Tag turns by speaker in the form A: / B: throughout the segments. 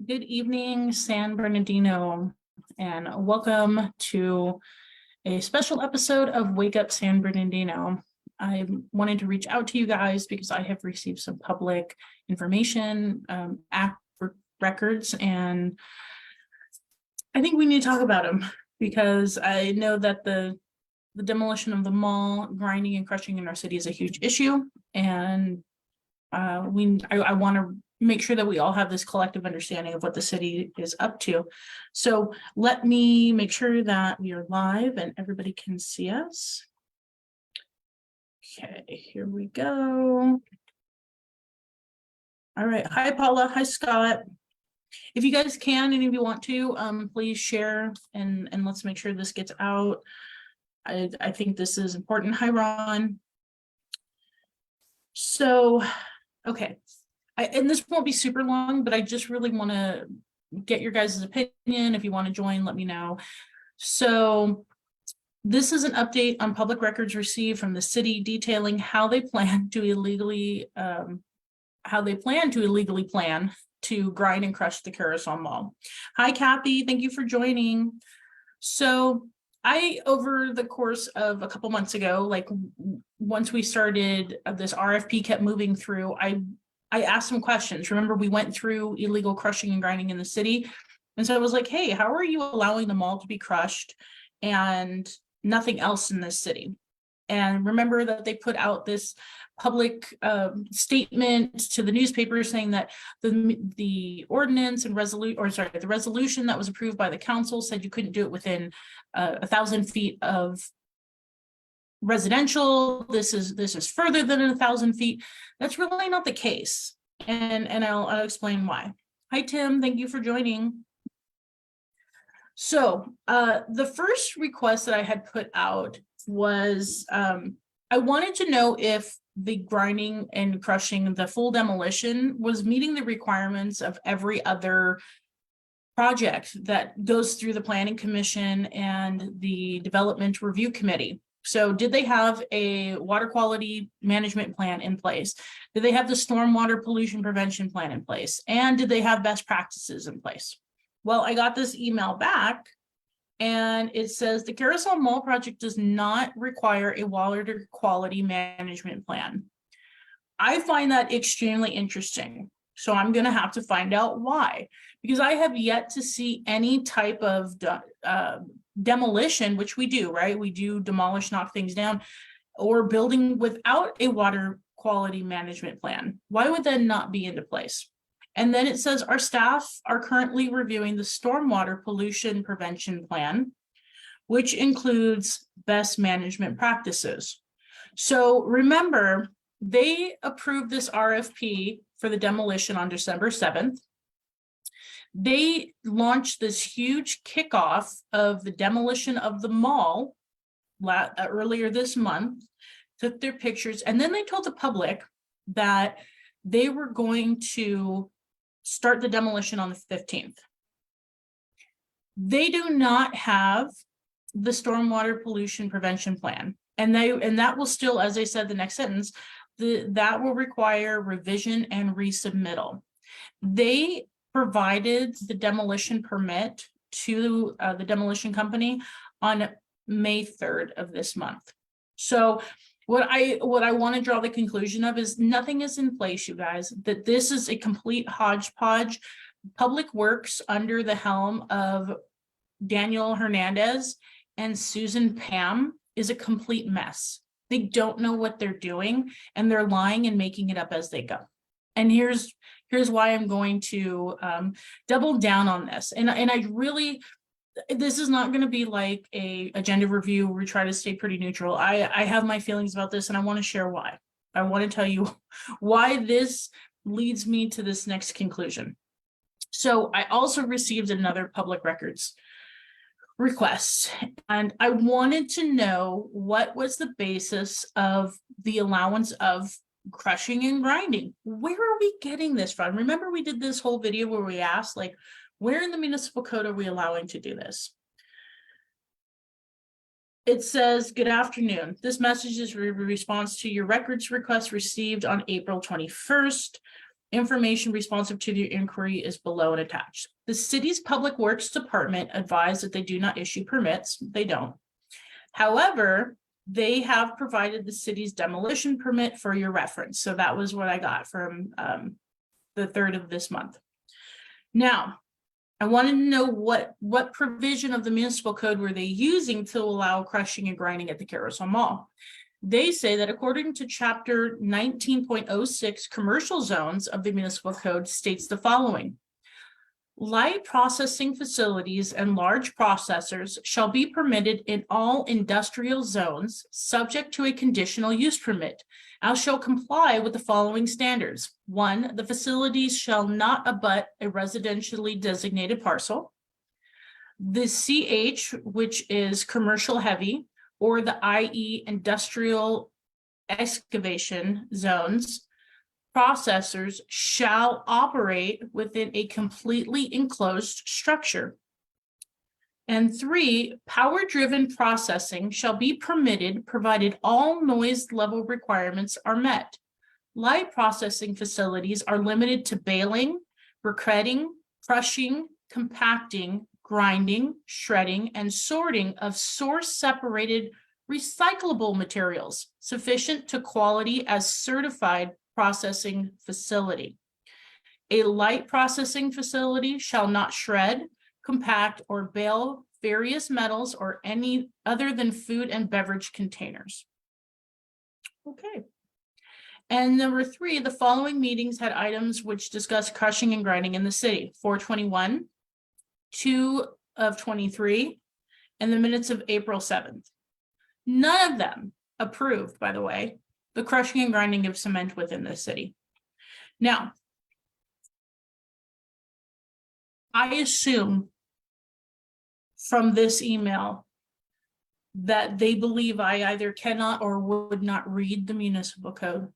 A: Good evening, San Bernardino, and welcome to a special episode of Wake Up San Bernardino. I wanted to reach out to you guys because I have received some public information, records, and I think we need to talk about them because I know that the demolition of the mall, grinding and crushing in our city is a huge issue, and I want to make sure that we all have this collective understanding of what the city is up to. So let me make sure that we are live and everybody can see us. Okay, here we go. All right. Hi, Paula. Hi, Scott. If you guys can, and if you want to, please share and let's make sure this gets out. I think this is important. Hi, Ron. So, okay. And this won't be super long, but I just really want to get your guys' opinion. If you want to join, let me know. So this is an update on public records received from the city detailing how they plan to illegally plan to grind and crush the Carousel Mall. Hi, Kathy. Thank you for joining. So over the course of a couple months ago, like once we started this RFP kept moving through, I asked some questions. Remember, we went through illegal crushing and grinding in the city. And so I was like, hey, how are you allowing the mall to be crushed and nothing else in this city? And remember that they put out this public statement to the newspaper saying that the ordinance and the resolution that was approved by the council said you couldn't do it within 1,000 feet of residential. This is further than 1,000 feet. That's really not the case, and I'll explain why. Hi, Tim. Thank you for joining. So the first request that I had put out was I wanted to know if the grinding and crushing, the full demolition, was meeting the requirements of every other project that goes through the Planning Commission and the Development Review Committee. So did they have a water quality management plan in place? Did they have the stormwater pollution prevention plan in place? And did they have best practices in place? Well, I got this email back and it says the Carousel Mall project does not require a water quality management plan. I find that extremely interesting. So I'm going to have to find out why, because I have yet to see any type of demolition, which we do, right? We do demolish, knock things down, or building without a water quality management plan. Why would that not be into place? And then it says our staff are currently reviewing the stormwater pollution prevention plan, which includes best management practices. So remember, they approved this RFP for the demolition on December 7th. They launched this huge kickoff of the demolition of the mall earlier this month, took their pictures, and then they told the public that they were going to start the demolition on the 15th. They do not have the stormwater pollution prevention plan. And that will still, as I said, the next sentence, that will require revision and resubmittal. They provided the demolition permit to the demolition company on May 3rd of this month. So what I want to draw the conclusion of is nothing is in place, you guys, that this is a complete hodgepodge. Public Works under the helm of Daniel Hernandez and Susan Pam is a complete mess. They don't know what they're doing and they're lying and making it up as they go. And here's why I'm going to double down on this. And I really, this is not going to be like a agenda review where we try to stay pretty neutral. I have my feelings about this and I want to share why. I want to tell you why this leads me to this next conclusion. So I also received another public records request, and I wanted to know what was the basis of the allowance of crushing and grinding. Where are we getting this from? Remember, we did this whole video where we asked, like, where in the municipal code are we allowing to do this? It says, good afternoon. This message is a response to your records request received on April 21st. Information responsive to the inquiry is below and attached. The city's Public Works Department advised that they do not issue permits. They don't. However, they have provided the city's demolition permit for your reference. So that was what I got from the 3rd of this month. Now, I wanted to know what provision of the municipal code were they using to allow crushing and grinding at the Carousel Mall. They say that according to chapter 19.06 commercial zones of the municipal code states the following. Light processing facilities and large processors shall be permitted in all industrial zones subject to a conditional use permit and shall comply with the following standards. 1, the facilities shall not abut a residentially designated parcel. The CH, which is commercial heavy, or the IE industrial excavation zones, processors shall operate within a completely enclosed structure. And 3, power-driven processing shall be permitted provided all noise level requirements are met. Light processing facilities are limited to baling, briquetting, crushing, compacting, grinding, shredding, and sorting of source-separated recyclable materials sufficient to quality as certified processing facility. A light processing facility shall not shred, compact, or bale various metals or any other than food and beverage containers. Okay. And number 3, the following meetings had items which discuss crushing and grinding in the city. 4/21, 2 of 23, and the minutes of April 7th. None of them approved, by the way, the crushing and grinding of cement within the city. Now, I assume from this email that they believe I either cannot or would not read the municipal code,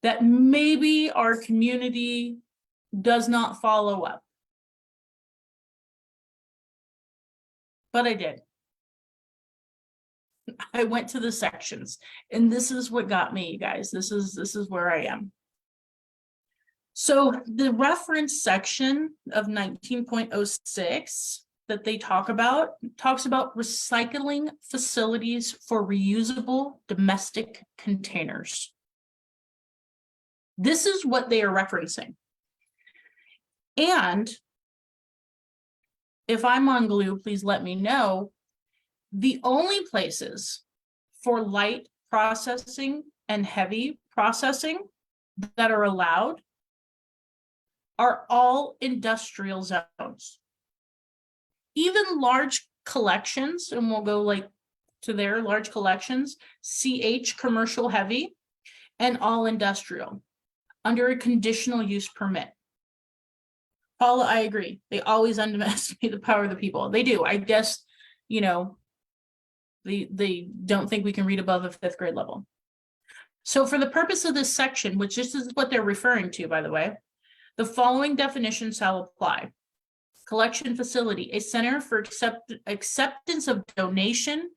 A: that maybe our community does not follow up. But I did. I went to the sections, and this is what got me, you guys. This is where I am. So the reference section of 19.06 that they talks about recycling facilities for reusable domestic containers. This is what they are referencing. And if I'm on glue, please let me know. The only places for light processing and heavy processing that are allowed are all industrial zones. Even large collections, and we'll go like to their large collections, CH commercial heavy and all industrial under a conditional use permit. Paula, I agree. They always underestimate the power of the people. They do. I guess, you know, they don't think we can read above a 5th grade level. So for the purpose of this section, which this is what they're referring to, by the way, the following definitions shall apply. Collection facility, a center for acceptance of donation,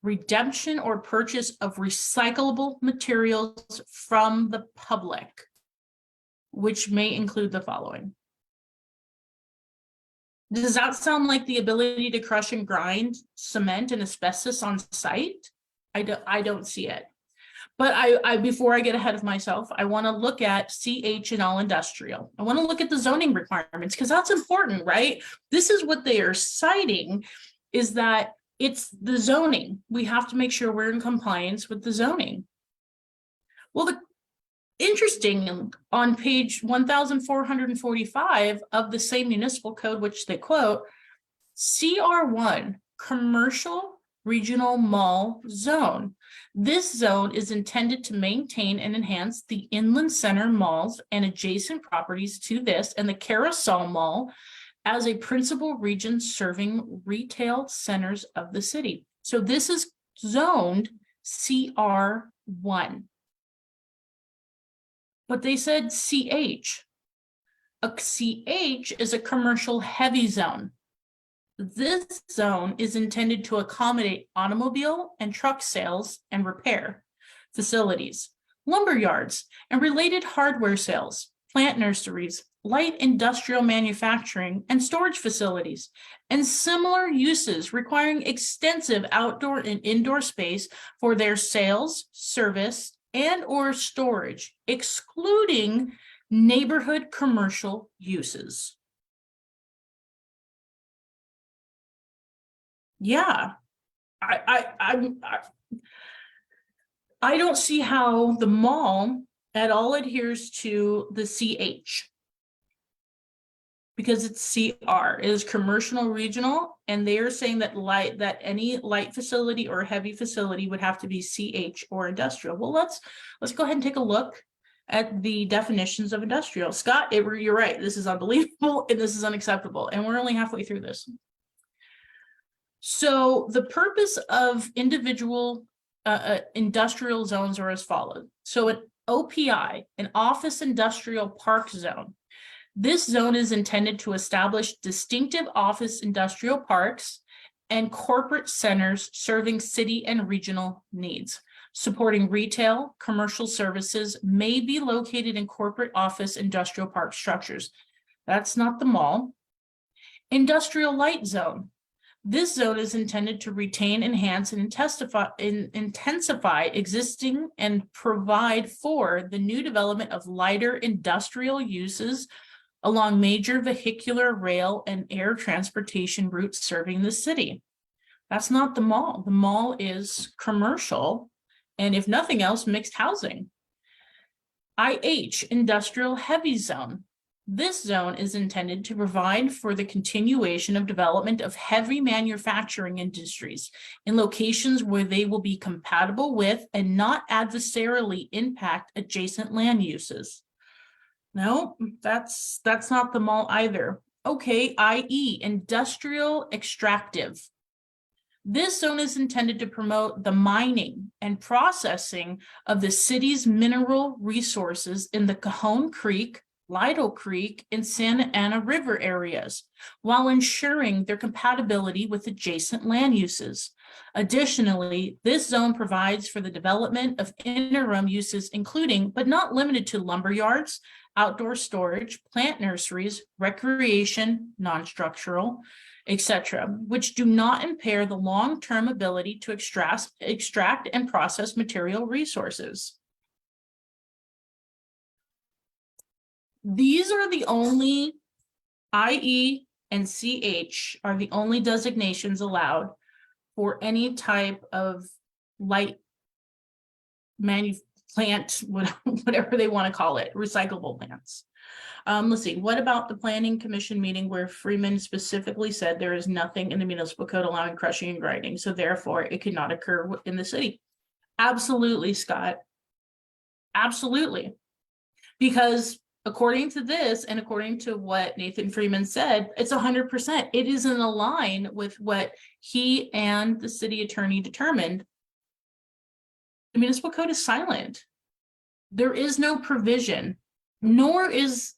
A: redemption, or purchase of recyclable materials from the public, which may include the following. Does that sound like the ability to crush and grind cement and asbestos on site? I don't see it. But I before I get ahead of myself, I want to look at CH and all industrial. I want to look at the zoning requirements because that's important, right? This is what they are citing, is that it's the zoning. We have to make sure we're in compliance with the zoning. Well, interesting, on page 1445 of the same municipal code, which they quote, CR1, commercial regional mall zone. This zone is intended to maintain and enhance the inland center malls and adjacent properties to this and the Carousel Mall as a principal region serving retail centers of the city. So this is zoned CR1. But they said CH. A CH is a commercial heavy zone. This zone is intended to accommodate automobile and truck sales and repair facilities, lumber yards, and related hardware sales, plant nurseries, light industrial manufacturing, and storage facilities, and similar uses requiring extensive outdoor and indoor space for their sales, service, and or storage, excluding neighborhood commercial uses. Yeah, I don't see how the mall at all adheres to the CH. Because it's CR, it is commercial regional, and they are saying that any light facility or heavy facility would have to be CH or industrial. Well, let's go ahead and take a look at the definitions of industrial. Scott, you're right. This is unbelievable and this is unacceptable, and we're only halfway through this. So the purpose of individual industrial zones are as follows. So an OPI, an office industrial park zone. This zone is intended to establish distinctive office industrial parks and corporate centers serving city and regional needs. Supporting retail, commercial services may be located in corporate office industrial park structures. That's not the mall. Industrial light zone. This zone is intended to retain, enhance, and intensify existing and provide for the new development of lighter industrial uses along major vehicular, rail, and air transportation routes serving the city. That's not the mall. The mall is commercial, and if nothing else, mixed housing. IH, industrial heavy zone. This zone is intended to provide for the continuation of development of heavy manufacturing industries in locations where they will be compatible with and not adversarially impact adjacent land uses. No, that's not the mall either. Okay, IE, industrial extractive. This zone is intended to promote the mining and processing of the city's mineral resources in the Cajon Creek, Lido Creek, and Santa Ana River areas, while ensuring their compatibility with adjacent land uses. Additionally, this zone provides for the development of interim uses, including, but not limited to, lumber yards, outdoor storage, plant nurseries, recreation, non-structural, etc., which do not impair the long-term ability to extract and process material resources. These are the only, IE and CH are the only designations allowed for any type of light plant, whatever they want to call it, recyclable plants. Let's see, what about the planning commission meeting where Freeman specifically said there is nothing in the municipal code allowing crushing and grinding, so therefore it could not occur in the city? Absolutely, Scott. Absolutely. Because according to this, and according to what Nathan Freeman said, it's 100%. It is in line with what he and the city attorney determined. The municipal code is silent. There is no provision, nor is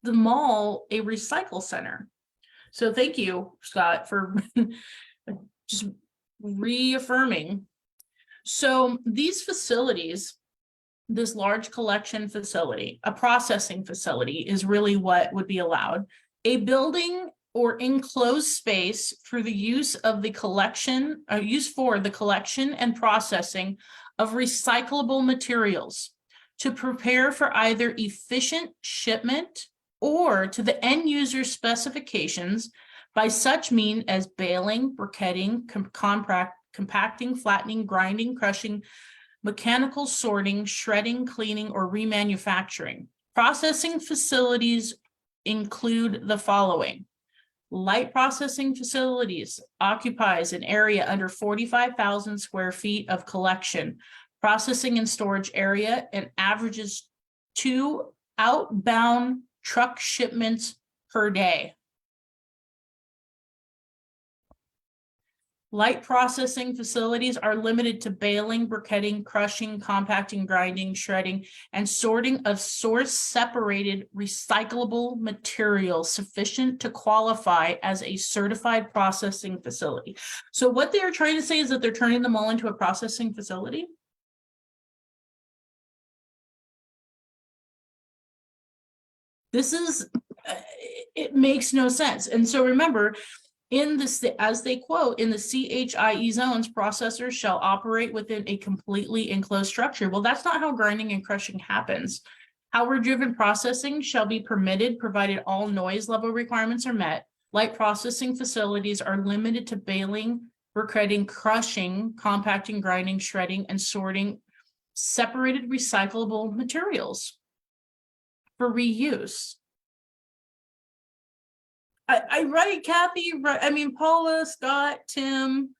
A: the mall a recycle center. So thank you, Scott, for just reaffirming. So these facilities, this large collection facility, a processing facility, is really what would be allowed. A building or enclosed space for the use of the collection, or use for the collection and processing of recyclable materials to prepare for either efficient shipment or to the end user specifications by such means as baling, briquetting, compacting, flattening, grinding, crushing, mechanical sorting, shredding, cleaning, or remanufacturing. Processing facilities include the following. Light processing facilities occupies an area under 45,000 square feet of collection, processing and storage area, and averages 2 outbound truck shipments per day. Light processing facilities are limited to baling, briquetting, crushing, compacting, grinding, shredding, and sorting of source-separated recyclable material sufficient to qualify as a certified processing facility. So what they are trying to say is that they're turning them all into a processing facility? This is, it makes no sense. And so remember, in this, as they quote, in the CHIE zones, processors shall operate within a completely enclosed structure. Well, that's not how grinding and crushing happens. Power-driven processing shall be permitted, provided all noise level requirements are met. Light processing facilities are limited to baling, briquetting, crushing, compacting, grinding, shredding, and sorting separated recyclable materials for reuse. I write Kathy, I mean, Paula, Scott, Tim,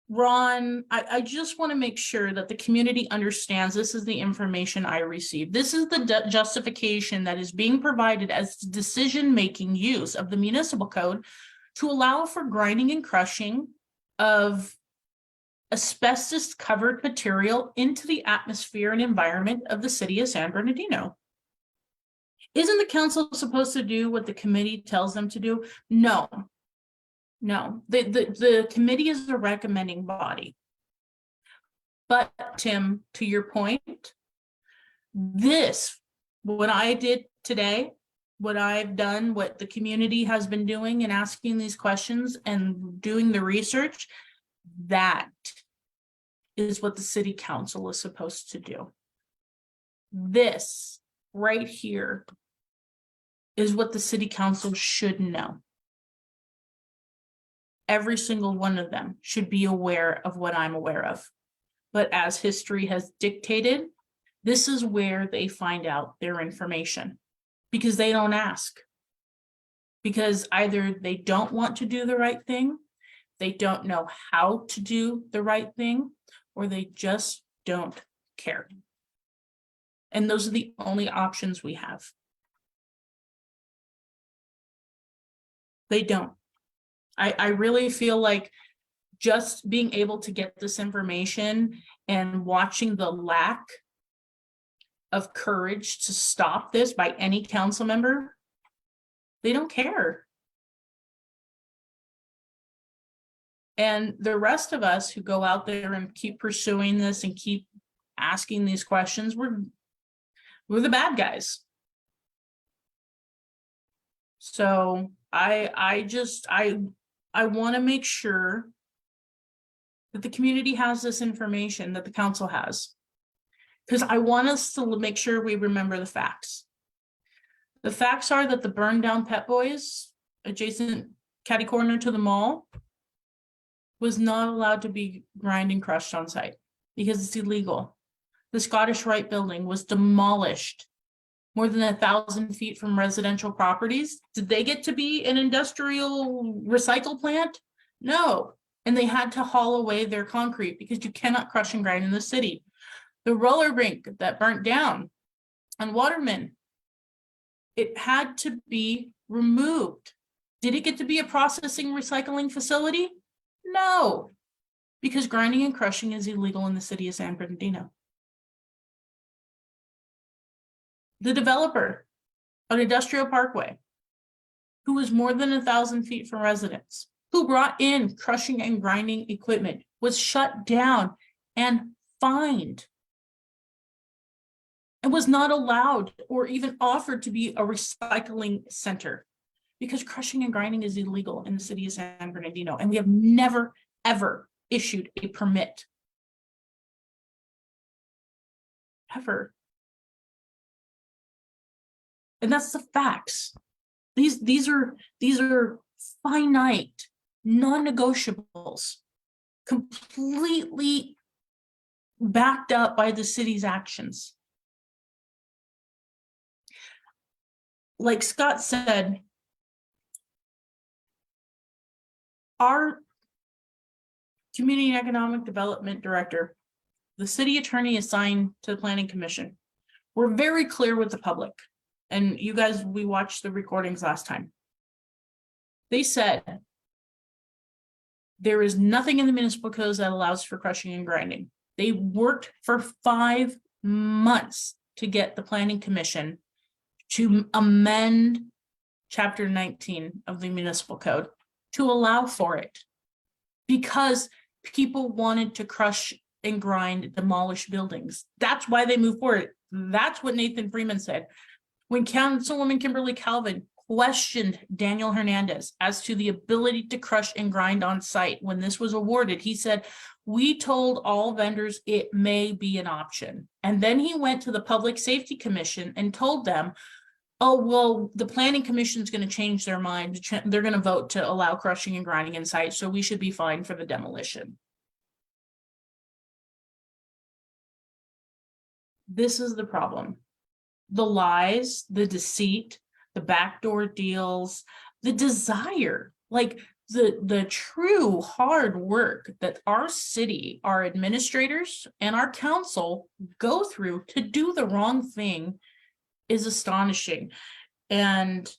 A: Ron, I just want to make sure that the community understands this is the information I received. This is the justification that is being provided as decision-making use of the municipal code to allow for grinding and crushing of asbestos-covered material into the atmosphere and environment of the city of San Bernardino. Isn't the council supposed to do what the committee tells them to do? No. No, the committee is a recommending body. But Tim, to your point, this, what I did today, what I've done, what the community has been doing and asking these questions and doing the research, that is what the city council is supposed to do. This right here is what the city council should know. Every single one of them should be aware of what I'm aware of. But as history has dictated, this is where they find out their information because they don't ask. Because either they don't want to do the right thing, they don't know how to do the right thing, or they just don't care. And those are the only options we have. They don't. I really feel like just being able to get this information and watching the lack of courage to stop this by any council member, they don't care. And the rest of us who go out there and keep pursuing this and keep asking these questions, we're the bad guys. So I want to make sure that the community has this information that the council has, because I want us to make sure we remember the facts. The facts are that the burned down Pet Boys adjacent catty corner to the mall was not allowed to be grind and crushed on site because it's illegal. The Scottish Rite building was demolished more than 1,000 feet from residential properties. Did they get to be an industrial recycle plant? No. And they had to haul away their concrete because you cannot crush and grind in the city. The roller rink that burnt down on Waterman, it had to be removed. Did it get to be a processing recycling facility? No, because grinding and crushing is illegal in the city of San Bernardino. The developer on Industrial Parkway, who was more than 1,000 feet from residents, who brought in crushing and grinding equipment, was shut down and fined and was not allowed or even offered to be a recycling center because crushing and grinding is illegal in the city of San Bernardino, and we have never, ever issued a permit. Ever. And that's the facts. These are finite, non-negotiables, completely backed up by the city's actions. Like Scott said, our community and economic development director, the city attorney assigned to the planning commission, were very clear with the public. And you guys, we watched the recordings last time. They said, there is nothing in the municipal codes that allows for crushing and grinding. They worked for 5 months to get the planning commission to amend chapter 19 of the municipal code to allow for it because people wanted to crush and grind, demolish buildings. That's why they moved forward. That's what Nathan Freeman said. When Councilwoman Kimberly Calvin questioned Daniel Hernandez as to the ability to crush and grind on site when this was awarded, he said, "We told all vendors it may be an option." And then he went to the Public Safety Commission and told them, "Oh, well, the Planning Commission is going to change their mind. They're going to vote to allow crushing and grinding in site, so we should be fine for the demolition." This is the problem. The lies, the deceit, the backdoor deals, the desire, like the true hard work that our city, our administrators, and our council go through to do the wrong thing is astonishing. And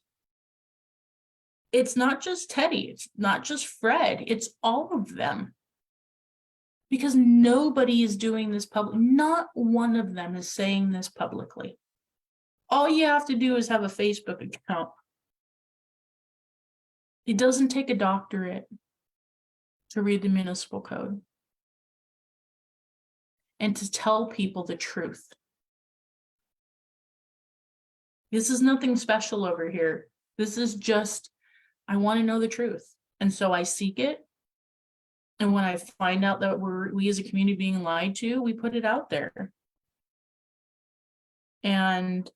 A: it's not just Teddy, it's not just Fred, it's all of them. Because nobody is doing this public, not one of them is saying this publicly. All you have to do is have a Facebook account. It doesn't take a doctorate to read the municipal code and to tell people the truth. This is nothing special over here. This is just, I want to know the truth. And so I seek it. And when I find out that we as a community being lied to, we put it out there. And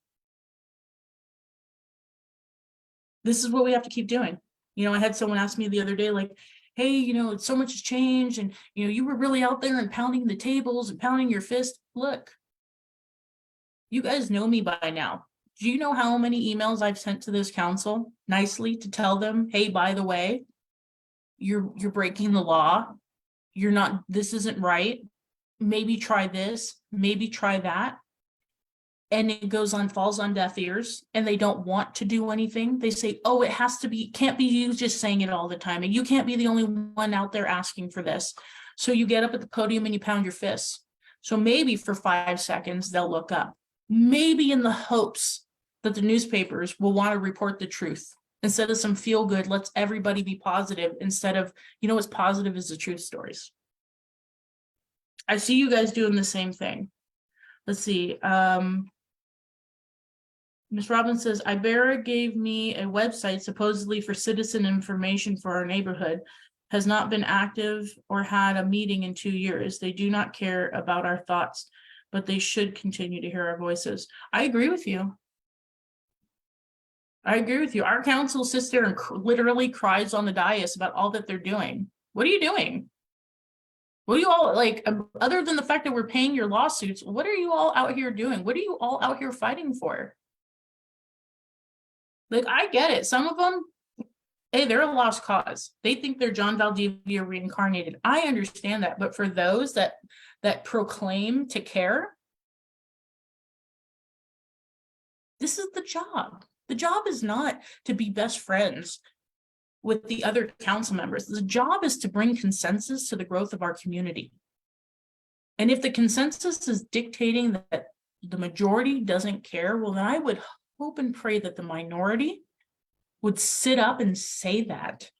A: this is what we have to keep doing. You know, I had someone ask me the other day, like, "Hey, you know, so much has changed, and you know, you were really out there and pounding the tables and pounding your fist." Look, you guys know me by now. Do you know how many emails I've sent to this council nicely to tell them, "Hey, by the way, you're breaking the law. You're not, this isn't right. Maybe try this, maybe try that." And it falls on deaf ears, and they don't want to do anything. They say, "Oh, it has to be, can't be you just saying it all the time. And you can't be the only one out there asking for this." So you get up at the podium and you pound your fists. So maybe for 5 seconds, they'll look up, maybe in the hopes that the newspapers will want to report the truth instead of some feel good, let's everybody be positive, instead of, you know, what's positive is the truth stories. I see you guys doing the same thing. Let's see. Ms. Robbins says, "Ibarra gave me a website supposedly for citizen information for our neighborhood. Has not been active or had a meeting in 2 years. They do not care about our thoughts, but they should continue to hear our voices." I agree with you. I agree with you. Our council sits there and literally cries on the dais about all that they're doing. What are you doing? What are you all, like, other than the fact that we're paying your lawsuits, what are you all out here doing? What are you all out here fighting for? Like, I get it. Some of them, hey, they're a lost cause. They think they're John Valdivia reincarnated. I understand that. But for those that proclaim to care, this is the job. The job is not to be best friends with the other council members. The job is to bring consensus to the growth of our community. And if the consensus is dictating that the majority doesn't care, well, then I would hope and pray that the minority would sit up and say that,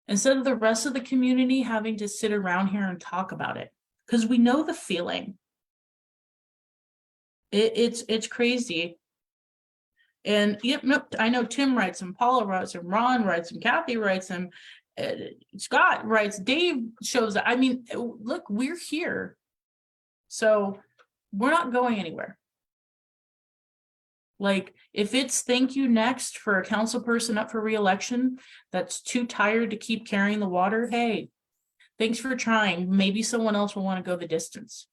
A: instead of the rest of the community having to sit around here and talk about it, because we know the feeling. It's crazy. And yep, nope, I know Tim writes them, Paula writes them, Ron writes them, Kathy writes them, Scott writes, Dave shows that. I mean, look, we're here. So we're not going anywhere. Like, if it's thank you next for a council person up for re-election that's too tired to keep carrying the water, hey, thanks for trying. Maybe someone else will want to go the distance.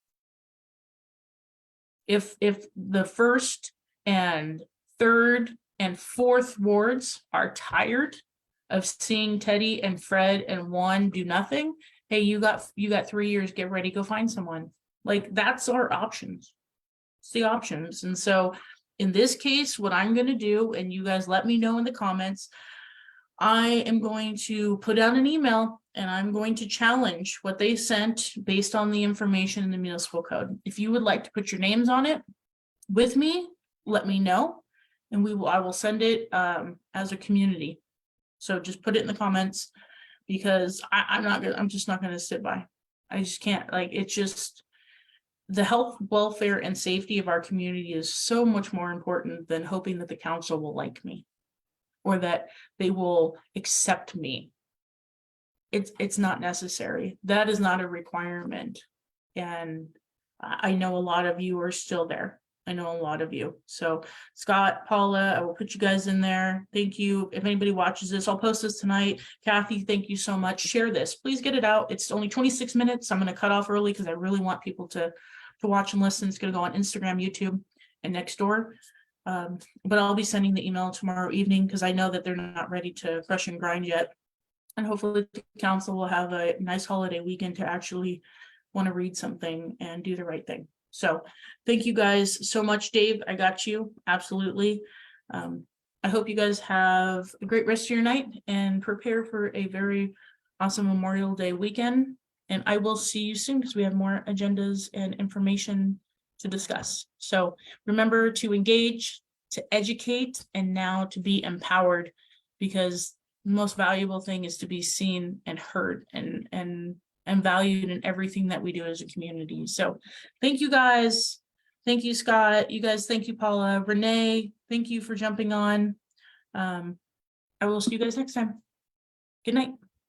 A: If the first and third and fourth wards are tired of seeing Teddy and Fred and Juan do nothing, hey, you got 3 years, get ready, go find someone. Like, that's our options. It's the options. And so in this case, what I'm going to do, and you guys let me know in the comments, I am going to put out an email and I'm going to challenge what they sent based on the information in the municipal code. If you would like to put your names on it with me, let me know, and I will send it as a community. So just put it in the comments, because I'm just not gonna sit by. I just can't, like, it's just, the health, welfare, and safety of our community is so much more important than hoping that the council will like me or that they will accept me. It's not necessary. That is not a requirement. And I know a lot of you are still there. I know a lot of you. So Scott, Paula, I will put you guys in there. Thank you. If anybody watches this, I'll post this tonight. Kathy, thank you so much. Share this. Please get it out. It's only 26 minutes. I'm going to cut off early because I really want people to watch and listen. It's going to go on Instagram, YouTube, and Nextdoor. But I'll be sending the email tomorrow evening because I know that they're not ready to crush and grind yet. And hopefully the council will have a nice holiday weekend to actually want to read something and do the right thing. So thank you guys so much, Dave. I got you. Absolutely. I hope you guys have a great rest of your night and prepare for a very awesome Memorial Day weekend. And I will see you soon because we have more agendas and information to discuss. So remember to engage, to educate, and now to be empowered, because the most valuable thing is to be seen and heard and valued in everything that we do as a community. So thank you guys. Thank you, Scott. You guys, thank you, Paula. Renee, thank you for jumping on. I will see you guys next time. Good night.